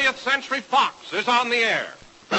20th Century Fox is on the air. The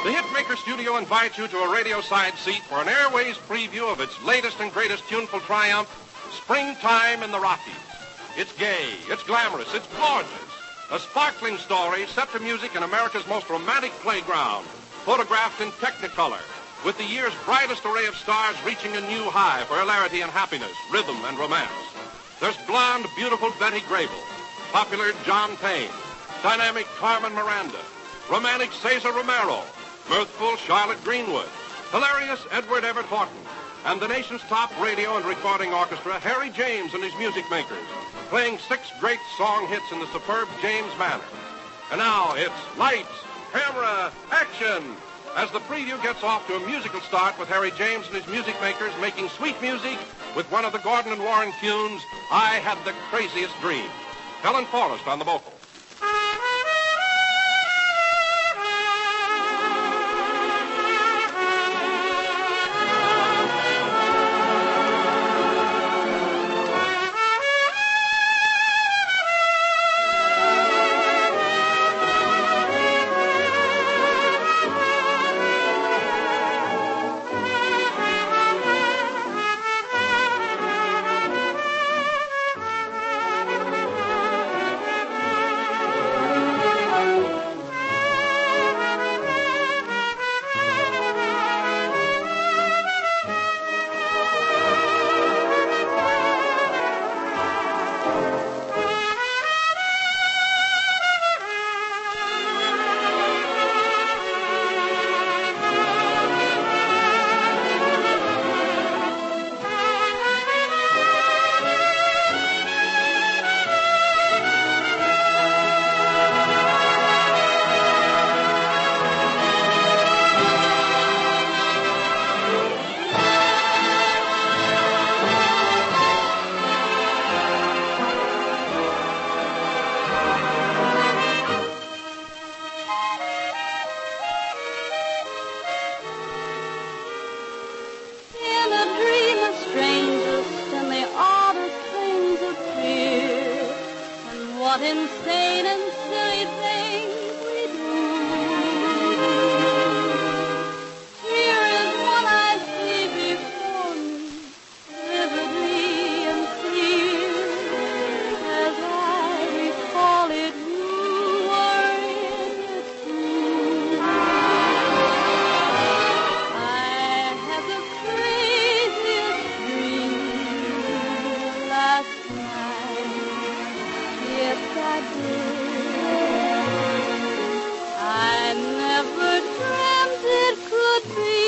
Hitmaker Studio invites you to a radio side seat for an Airways preview of its latest and greatest tuneful triumph, Springtime in the Rockies. It's gay, it's glamorous, it's gorgeous. A sparkling story set to music in America's most romantic playground, photographed in Technicolor, with the year's brightest array of stars reaching a new high for hilarity and happiness, rhythm and romance. There's blonde, beautiful Betty Grable, popular John Payne, dynamic Carmen Miranda, romantic Cesar Romero, mirthful Charlotte Greenwood, hilarious Edward Everett Horton, and the nation's top radio and recording orchestra, Harry James and his music makers, playing 6 great song hits in the superb James manner. And now it's lights, camera, action, as the preview gets off to a musical start with Harry James and his music makers making sweet music with one of the Gordon and Warren tunes, I Had the Craziest Dream. Helen Forrest on the vocal. What insane and silly things we do. Here is what I see before me, vividly and clear. As I recall it, you were in it too. I had the craziest dream last night. Yes, I did. I never dreamt it could be.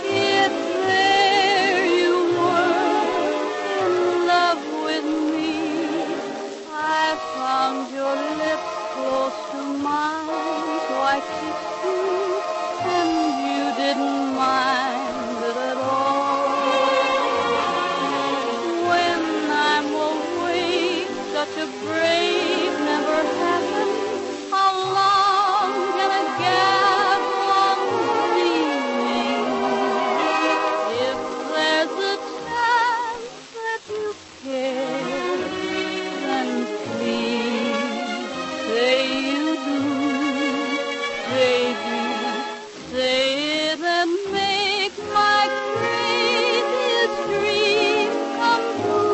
Yet there you were, in love with me. I found your lips close to mine, so I kissed you, and you didn't mind it at all. When I'm awake, such a break never happened. How long can a gap on dreaming? If there's a chance that you care, then please say you do, baby. Say it and make my craziest dream come true.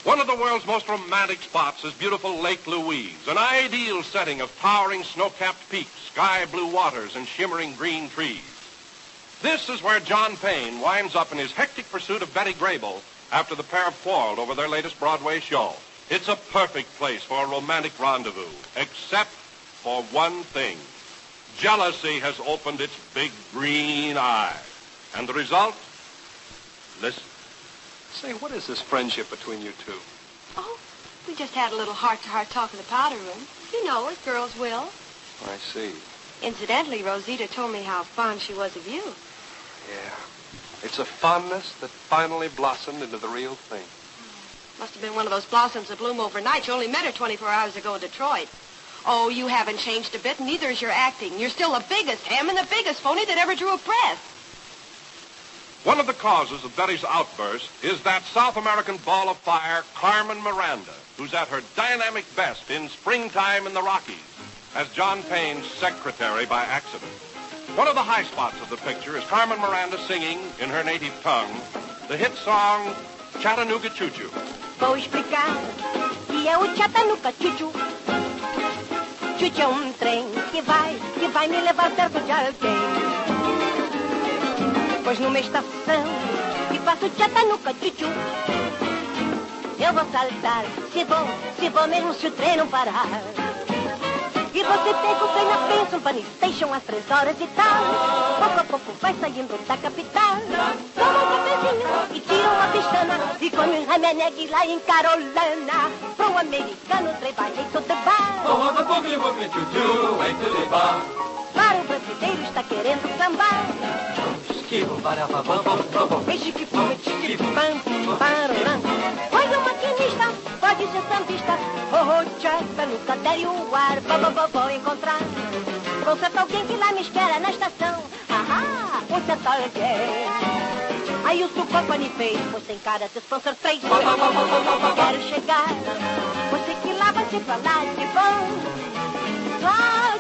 One of the world's most romantic spots is beautiful Lake Louise, an ideal setting of towering snow-capped peaks, sky-blue waters, and shimmering green trees. This is where John Payne winds up in his hectic pursuit of Betty Grable after the pair have quarreled over their latest Broadway show. It's a perfect place for a romantic rendezvous, except for one thing. Jealousy has opened its big green eye. And the result? Listen. Say, what is this friendship between you two? Oh, we just had a little heart-to-heart talk in the powder room. You know, as girls will. I see. Incidentally, Rosita told me how fond she was of you. Yeah. It's a fondness that finally blossomed into the real thing. Must have been one of those blossoms that bloom overnight. You only met her 24 hours ago in Detroit. Oh, you haven't changed a bit, neither is your acting. You're still the biggest ham and the biggest phony that ever drew a breath. One of the causes of Betty's outburst is that South American ball of fire, Carmen Miranda, who's at her dynamic best in Springtime in the Rockies, as John Payne's secretary by accident. One of the high spots of the picture is Carmen Miranda singing, in her native tongue, the hit song, Chattanooga Choo Choo. Vou explicar que é o Chattanooga Choo Choo. Choo Choo é trem que vai me levar perto de alguém. Pois numa estação que passa o Chattanooga Choo Choo, eu vou saltar, se vou mesmo se o trem não parar. E você pega o trem na Benson Bunny Station às 3 horas e tal. Pouco a pouco vai saindo da capital. Toma um cafezinho e tira uma pistana e come um remeneg lá em Carolina. Pro americano o trem vai em Sotebar. Para o brasileiro está querendo sambar. Olha o maquinista, pode ser sambista. Chattanooga, dere o ar, vou encontrar. Com certo alguém que lá me espera na estação. Um certo alguém. Aí o Sul Company fez, pois tem cara de sponsor 3. Quero chegar, você que lá vai se falar de bom.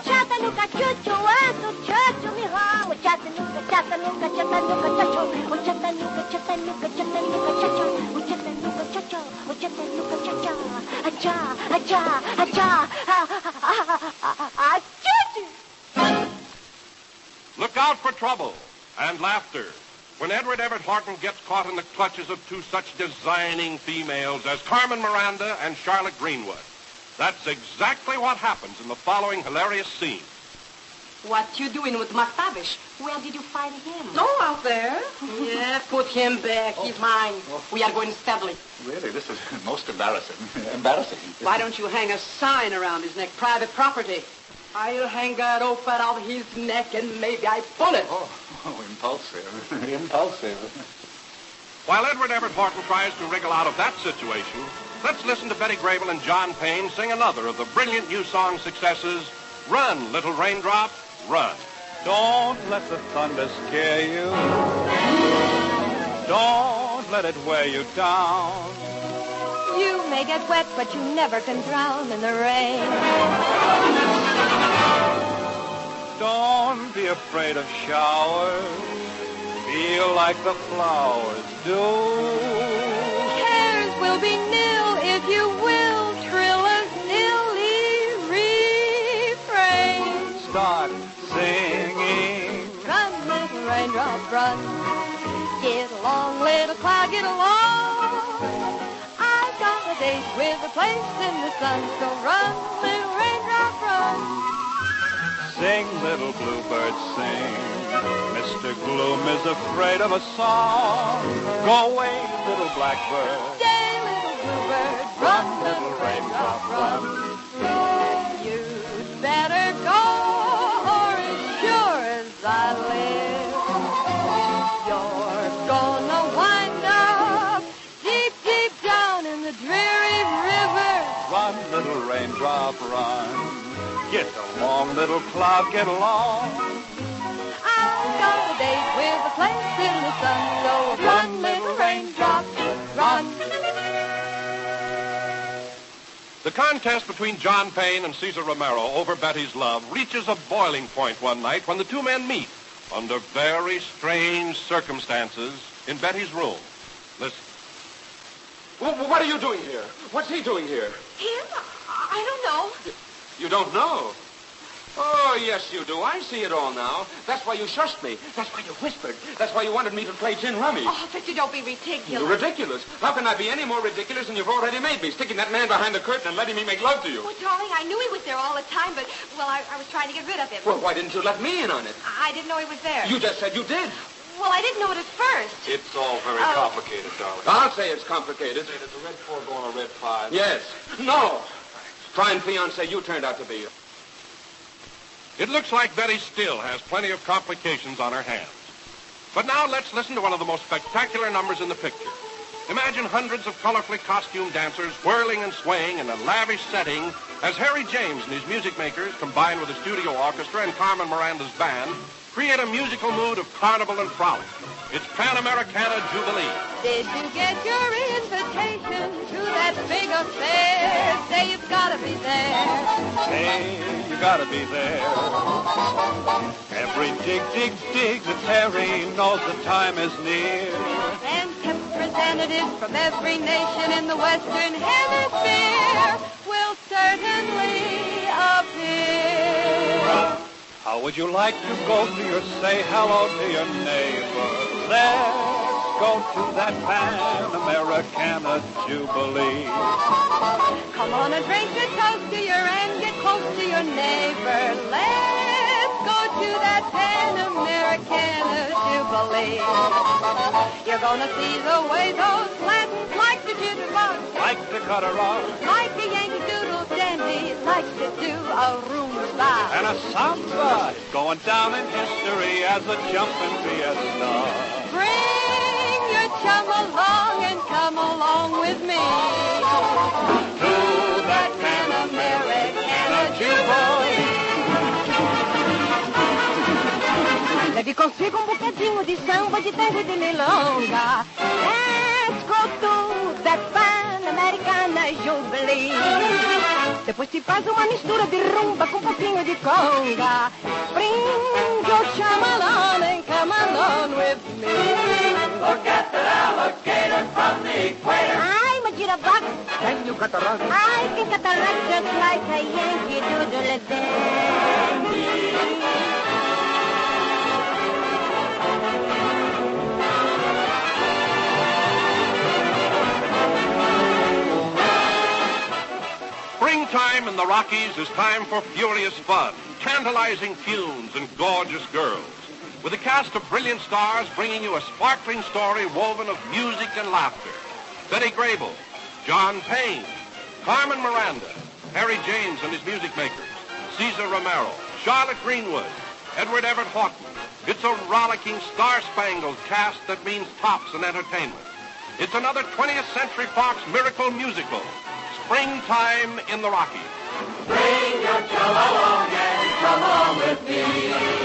Chattanooga, Choo Choo, ando, Choo Choo, me ramo. Chattanooga, Chattanooga, Chattanooga, Choo Choo. O Chattanooga, Chattanooga, Chattanooga, Choo Choo. O Chattanooga, Choo Choo, o Chattanooga, Choo Choo. Look out for trouble and laughter when Edward Everett Horton gets caught in the clutches of two such designing females as Carmen Miranda and Charlotte Greenwood. That's exactly what happens in the following hilarious scene. What you doing with McTavish? Where did you find him? Oh, out there. Yeah, put him back. He's mine. We are going steadily. Really, this is most embarrassing. Embarrassing. Why don't you hang a sign around his neck, private property? I'll hang that oaf out of his neck and maybe I pull it. Oh, impulsive. Impulsive. While Edward Everett Horton tries to wriggle out of that situation, let's listen to Betty Grable and John Payne sing another of the brilliant new song successes, Run, Little Raindrop, Run. Don't let the thunder scare you. Don't let it wear you down. You may get wet, but you never can drown in the rain. Don't be afraid of showers. Feel like the flowers do. Cares will be nil if you will trill a silly refrain. Start singing. Run, little raindrop, run. Get along, little cloud, get along. I've got a date with a place in the sun, so run, little raindrop, run. Sing, little bluebird, sing. Mr. Gloom is afraid of a song. Go away, little blackbird. Stay, little bluebird, run, little raindrop, run. You'd better go, or as sure as I live, you're gonna wind up deep, deep down in the dreary river. Run, little raindrop, run. Get along, little cloud, get along. I've got a date with a place in the sun, so run, little raindrop, run. The contest between John Payne and Cesar Romero over Betty's love reaches a boiling point one night when the two men meet under very strange circumstances in Betty's room. Listen. What are you doing here? What's he doing here? Him? I don't know. You don't know? Oh, yes, you do. I see it all now. That's why you shushed me. That's why you whispered. That's why you wanted me to play gin rummy. Oh, Victor, don't be ridiculous. Ridiculous? How can I be any more ridiculous than you've already made me, sticking that man behind the curtain and letting me make love to you? Well, darling, I knew he was there all the time, but, well, I was trying to get rid of him. Well, why didn't you let me in on it? I didn't know he was there. You just said you did. Well, I didn't know it at first. It's all very complicated, darling. I'll say it's complicated. Say there's a red 4 going a red 5. Yes. No. Fine fiancé you turned out to be. It looks like Betty still has plenty of complications on her hands. But now let's listen to one of the most spectacular numbers in the picture. Imagine hundreds of colorfully costumed dancers whirling and swaying in a lavish setting as Harry James and his music makers, combined with the studio orchestra and Carmen Miranda's band, create a musical mood of carnival and frolic. It's Pan Americana Jubilee. Did you get your invitation to that big affair? Say you've got to be there. Hey, you gotta be there. Every dig that Harry knows the time is near. And representatives from every nation in the Western Hemisphere will certainly appear. How would you like to go to your say hello to your neighbor? Let's go to that Pan Americana Jubilee. Come on and drink a toast to your and get close to your neighbor. Let's go to that Pan Americana Jubilee. You're gonna see the way those Latins like to jitterbug, Like to cut a rug like a Yankee Doodle dandy likes to do a rumba. and a samba going down in history as a jumping fiesta. Bring your chum along and come along with me To that Pan Americana Jubilee. Leve consigo bocadinho de samba, de tango e de milonga. Let's go to that Pan Americana Jubilee. Depois se faz uma mistura de rumba com um pouquinho de conga. Bring your chum along and come along with me. Look at that alligator from the equator. I'm a jitterbug. Can you cut a rug? I can cut a rug just like a Yankee Doodle dandy. Springtime in the Rockies is time for furious fun, tantalizing tunes, and gorgeous girls. With a cast of brilliant stars bringing you a sparkling story woven of music and laughter. Betty Grable, John Payne, Carmen Miranda, Harry James and his music makers, Cesar Romero, Charlotte Greenwood, Edward Everett Horton. It's a rollicking, star-spangled cast that means tops in entertainment. It's another 20th Century Fox miracle musical, Springtime in the Rockies. Bring your chum along and come on with me.